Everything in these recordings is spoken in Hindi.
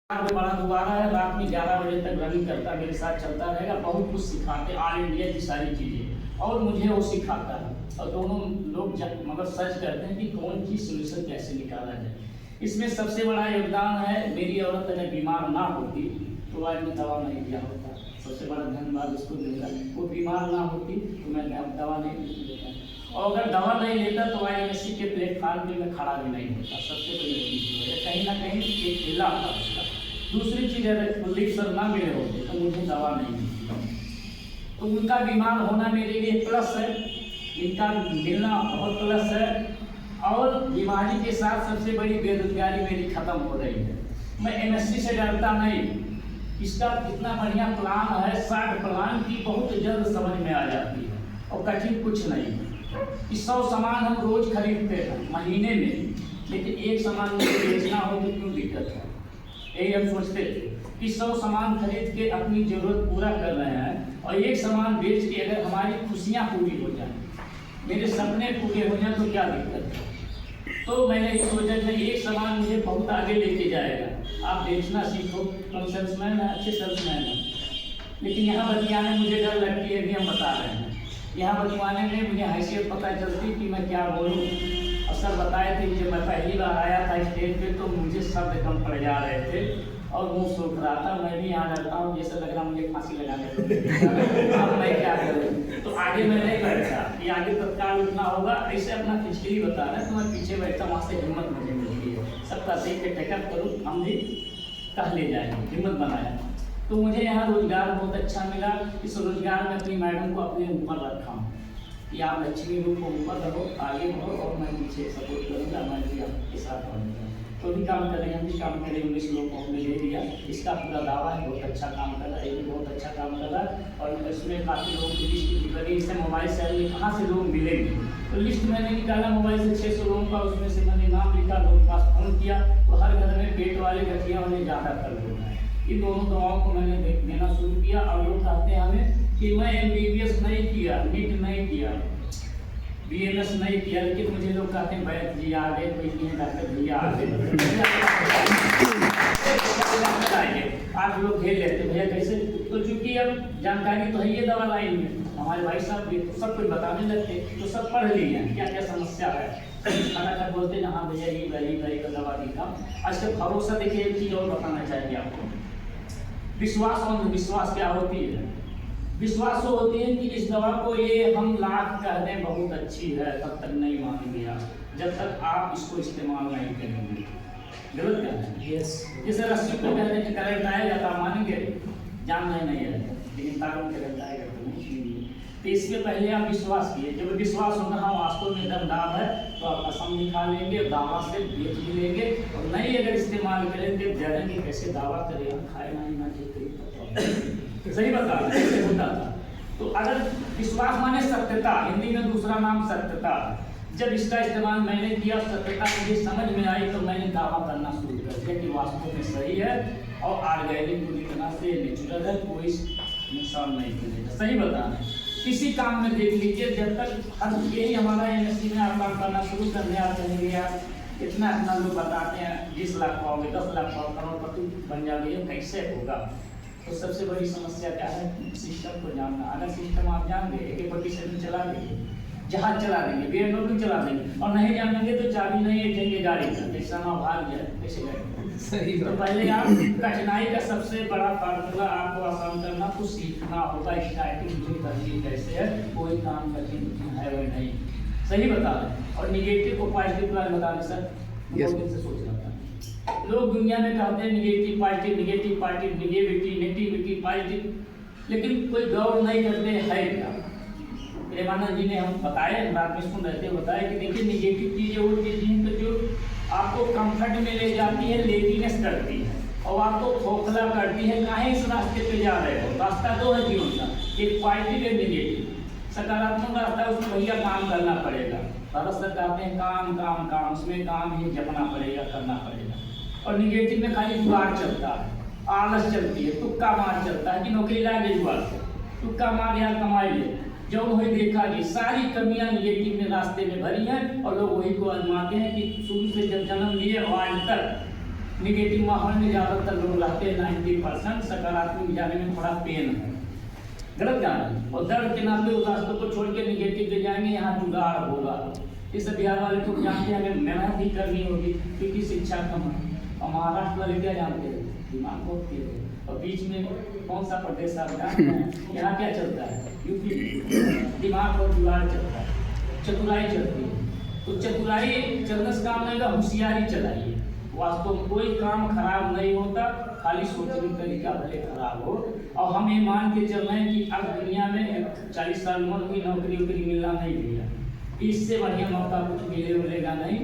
बड़ा दोबारा है, रात में 11 बजे तक रनिंग करता, मेरे साथ चलता रहेगा, बहुत कुछ सिखाते ऑल इंडिया की सारी चीज़ें, और मुझे वो सिखाता है। और दोनों लोग मतलब सर्च करते हैं कि कौन सी सोल्यूशन कैसे निकाला जाए। इसमें सबसे बड़ा योगदान है, मेरी औरत अगर बीमार ना होती तो आज मैं दवा नहीं दिया होता। सबसे बड़ा धन्यवाद उसको देगा, वो बीमार ना होती तो मैं दवा नहीं लेता, और अगर दवा नहीं लेता तो IMSC के प्लेटफार्म पे मैं खड़ा भी नहीं होता। सबसे बड़ी चीज़ है, कहीं ना कहीं एक खिला था उसका। दूसरी चीज़ है, कुलदीप सर ना मिले होते तो मुझे दवा नहीं मिलती। तो उनका बीमार होना मेरे लिए प्लस है, इनका मिलना बहुत प्लस है, और बीमारी के साथ सबसे बड़ी बेरोजगारी मेरी खत्म हो रही है। मैं MSc से डरता नहीं, इसका कितना बढ़िया प्लान है, 60 प्लान की बहुत जल्द समझ में आ जाती है, और कठिन कुछ नहीं है। 100 सामान हम रोज खरीदते हैं महीने में, लेकिन एक सामान मुझे बेचना हो तो क्यों दिक्कत है, यही हम सोचते थे कि 100 सामान खरीद के अपनी जरूरत पूरा कर रहे हैं, और एक सामान बेच के अगर हमारी खुशियाँ पूरी हो जाए, मेरे सपने पूरे हो जाए तो क्या दिक्कत है। तो मैंने सोचा कि एक सामान मुझे बहुत आगे लेके जाएगा। आप बेचना सीखो, हम सेल्समैन हैं, अच्छे सेल्समैन हैं, लेकिन यहाँ बतियाने मुझे डर लगती है, भी हम बता रहे हैं। यहाँ बतियाने में मुझे हैसियत पता चलती कि मैं क्या बोलूँ। और सर बताए थे, जब मैं पहली बार आया था स्टेज पे तो मुझे शब्द कम पड़ जा रहे थे और मुँह सूख रहा था। मैं भी यहाँ रहता हूँ, जैसे लग रहा मुझे फांसी लगा के अब मैं क्या करूँ। तो आगे मैं नहीं बैठा कि आगे तत्काल उठना होगा, ऐसे अपना हिस्ट्री बता रहे हैं तो मैं पीछे बैठा, वहाँ से हिम्मत मुझे मिलती है। सबका देख के टेकअप करूँ, हम भी कह ले जाएंगे, हिम्मत बनाया। तो मुझे यहाँ रोजगार बहुत अच्छा मिला। इस रोजगार में अपनी मैडम को अपने ऊपर रखा हूँ कि आप लक्ष्मी रूप को ऊपर रहो, आगे बढ़ो, और मैं पीछे सपोर्ट करूँगा, मैं भी आपके साथ रहूँगा। तो भी काम करेंगे, हम भी काम करेंगे। 19 लोग को हमने ले लिया, इसका पूरा दावा है, बहुत अच्छा काम कर रहा है, ये भी बहुत अच्छा काम कर रहा है। और इसमें काफ़ी लोगों की लिस्ट बनी, इससे मोबाइल से कहाँ से लोग मिलेंगे, तो लिस्ट मैंने निकाला मोबाइल से 600 लोगों का, उसमें से मैंने नाम लिखा, लोगों के पास फ़ोन किया, तो हर घर में पेट वाले गठिया वाले ज़्यादातर लोग हैं। इन दोनों दवाओं को मैंने देना शुरू किया, और लोग कहते हैं हमें कि मैं MBBS नहीं किया, नीट नहीं किया, BMS नहीं किया, लेकिन मुझे लोग कहते हैं वैद्य जी आ गए, कोई नहीं डॉक्टर भैया आ गए। आज लोग घेर लेते भैया कैसे, तो चूंकि अब जानकारी तो है ये दवा लाइन में, हमारे भाई साहब भी तो सब कुछ बताने लगते, तो सब पढ़ लिए क्या क्या समस्या है, खटाखट बोलते हैं हाँ भैया ये का दवा दिखा। आज तक भरोसा देखिए, एक चीज़ और बताना चाहिए आपको, विश्वास और विश्वास क्या होती है। विश्वास तो होती है कि इस दवा को ये हम लाख कह दें बहुत अच्छी है, तब तक नहीं मानेंगे आप, जब तक आप इसको इस्तेमाल नहीं करेंगे। गलत कहना है, यस। जैसे रस्सी को कहते हैं कि करंट आएगा तो आप मानेंगे, जान नहीं आएगा, लेकिन तारों में करंट आएगा तो नहीं सुनेंगे। तो इसके पहले आप विश्वास किए, जब विश्वास होगा हाँ वास्तव में दम दाव है, तो आप कसम दिखा लेंगे, दावा से बेच भी लेंगे, और नहीं अगर इस्तेमाल करेंगे डरेंगे कैसे दावा करें, हम खाए ना सही बता कैसे होता था। तो अगर विश्वास माने सत्यता, हिंदी में दूसरा नाम सत्यता, जब इसका इस्तेमाल मैंने किया, सत्यता मुझे समझ में आई, तो मैंने दावा करना शुरू कर दिया कि वास्तव में सही है, और ऑर्गेनिक पूरी तरह से नेचुरल है, कोई नुकसान नहीं करेगा। सही बता रहे हैं। किसी काम में देख लीजिए, जब तक हम यही हमारा MSc में आप काम करना शुरू करने आप कहेंगे यार इतना लोग बताते हैं 20 लाख पाओगे, 10 लाख पाओगे, करोड़पति बन जाओगे, कैसे होगा। तो सबसे बड़ी समस्या क्या है, सिस्टम को जानना। अगर सिस्टम आप जान गए, AK-47 चला देंगे, जहाज चला देंगे, BMW चला देंगे, और नहीं जानेंगे तो चाबी नहीं रखेंगे गाड़ी का, जैसा ना भाग जाए कैसे जाएंगे। सही। तो पहले आप कठिनाई का सबसे बड़ा फार्मूला आपको आसान करना तो सीखना होगा, स्टार्टिंग जो करनी कैसे है, कोई काम कठिन है वह नहीं। सही बता रहे। और निगेटिव को पॉजिटिव बता रहे सर, बहुत दिन से सोच रहा था। लोग दुनिया में कहते हैं निगेटिव पॉजिटिव, नेगेटिविटी पॉजिटिव, लेकिन कोई गौर नहीं करते है क्या। प्रेमानंद जी ने हम बताया, रात में सुन रहे थे, बताया कि देखिए निगेटिव चीज़ें वो चीज़ हैं जो आपको कंफर्ट में ले जाती है, लेजीनेस करती है, और आपको खोखला करती है। काहे इस रास्ते पे जा रहे हो, रास्ता दो है जीवन का, एक पॉजिटिव एक निगेटिव। सकारात्मक रास्ता है, उसमें भैया काम करना पड़ेगा, भारत सर कहते हैं काम, उसमें काम ही जपना पड़ेगा, करना पड़ेगा। और निगेटिव में खाली जुगाड़ चलता है, आलस चलती है, तुक्का मार चलता है कि नौकरी लागे जुगाड़ से, तुक्का मार यार कमाई ले, जो वही देखा कि सारी कमियां निगेटिव में रास्ते में भरी हैं, और लोग वही को आजमाते हैं कि शुरू से जब जन्म लिए और आज तक निगेटिव माहौल में ज़्यादातर लोग रहते हैं 90%, सकारात्मक जाने में थोड़ा पेन है, गलत जा रहा है। और दर्द के नाते उस रास्तों को छोड़ के निगेटिव पे जाएंगे, यहाँ जुगाड़ होगा। इस बिहार वाले को जानते हैं, अगर मेहनत ही करनी होगी क्योंकि शिक्षा कम है। और महाराष्ट्र वाले क्या जानते हैं, दिमाग बहुत तेज है। और बीच में कौन सा प्रदेश आप जानते हैं, यहाँ क्या चलता है, यूपी, दिमाग और जुगाड़ चलता है, चतुराई चलती है। तो चतुराई चलने से काम नहीं होगा, होशियारी चलाइए। वास्तव में कोई काम खराब नहीं होता, खाली सोचने का तरीका भले खराब हो। और हम ये मान के चल रहे हैं कि अब दुनिया में 40 साल उम्र हुई, नौकरी वोकरी मिलना नहीं मिला, इससे बढ़िया मौका कुछ मिलेगा नहीं।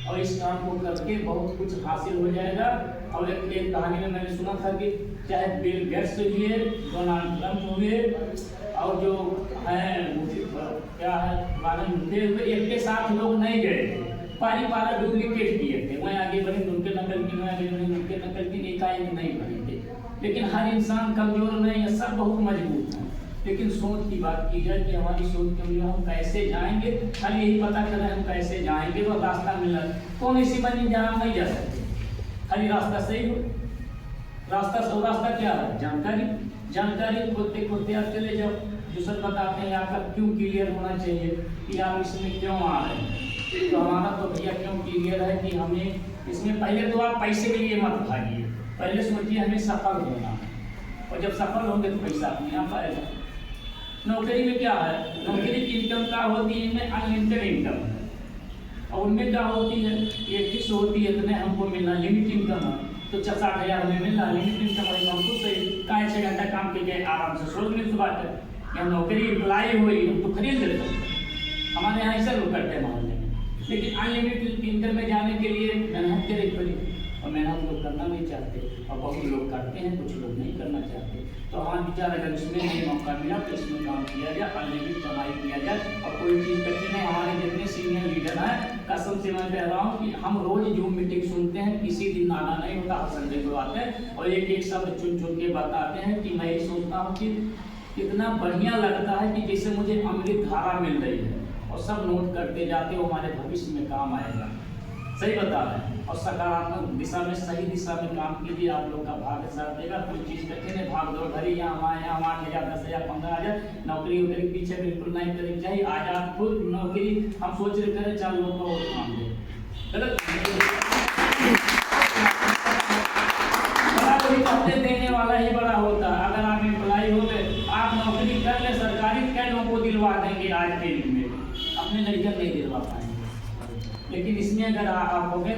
और इस काम को करके बहुत कुछ हासिल हो जाएगा। और एक कहानी में मैंने सुना था कि चाहे बिल गेट्स हुए, डोनाल्ड ट्रंप हुए, और जो है क्या है बादल हुए, एक के साथ लोग नहीं गए थे, पारा डुप्लीकेट किए थे। मैं आगे बढ़े, उनके नकल की, मैं आगे बढ़े, उनके नकल की, एकाएक नहीं बने थे। लेकिन हर इंसान कमजोर नहीं है, सब बहुत मजबूत हैं। लेकिन सोच की बात की जाए कि हमारी सोच कमजोर, हम कैसे जाएंगे, खाली यही पता करें हम कैसे जाएंगे, वो रास्ता मिला। कौन ऐसी बनी जहाँ हम नहीं जा सकते, खाली रास्ता सही हो। रास्ता क्या है, जानकारी खोदते खोदते आप चले जाओ। जो सर बताते हैं आपका क्यों क्लियर होना चाहिए कि आप इसमें क्यों आ रहे हैं। तो हमारा तो भैया क्यों क्लियर है कि हमें इसमें, पहले तो आप पैसे के लिए मत भागिए, पहले सोचिए हमें सफल होना है। और जब सफल होंगे तो पैसा अपने आप आएगा। नौकरी में क्या है, नौकरी की इनकम क्या होती है, इनमें अनलिमिटेड इनकम है। और उनमें क्या होती है, ये फिक्स होती है, इतने हमको मिलना, लिमिट इनकम है। तो 60,000 में मिलना, लिमिट इनकम है, हमको सही कहाँ 6 घंटा काम के आराम से सोच मिल बात है। या नौकरी अप्लाई हुई तो खरीद लेते, हमारे यहाँ ऐसा लोग करते हैं मोहल्ले में। लेकिन अनलिमिटेड इनकम में जाने के लिए मेहनत करनी पड़ी, और मेहनत लोग करना नहीं चाहते, और बहुत लोग करते हैं, कुछ लोग नहीं करना चाहते। तो हमारा विचार, अगर इसमें नहीं मौका मिला तो इसमें काम किया जाए, अनलिमिटेड कमाई किया जाए। और कोई चीज़ करके नहीं, हमारे जितने सीनियर लीडर हैं, कसम से मैं कह रहा हूँ कि हम रोज जूम मीटिंग सुनते हैं, किसी दिन नाना नहीं होता, हर संडे को आते हैं और एक शब्द चुन चुन के बताते हैं कि मैं ये सोचता हूँ कि कितना बढ़िया लगता है कि जैसे मुझे अमृत धारा मिल रही है। और सब नोट करते जाते, वो हमारे भविष्य में काम आएगा। सही बता रहे हैं। और सकारात्मक दिशा में, सही दिशा में काम कीजिए, आप लोग का भाग्य साथ देगा। कोई चीज़ करके नहीं भाग दौड़ भरी, यहाँ हमारे यहाँ 8,000 10,000 15,000 नौकरी वोकरी पीछे बिल्कुल नहीं करनी चाहिए। आज आप खुद नौकरी हम सोच रहे करें, 4 लोगों को वोट मांग दे, गलत। बड़ा कोई पहले देने वाला ही बड़ा होता है। अगर आप एम्प्लॉय हो गए, आप नौकरी कर ले सरकारी, कई लोगों को दिलवा देंगे आज के दिन में, अपने लड़कियां नहीं दिलवा पाएंगे। लेकिन इसमें अगर आप हो गए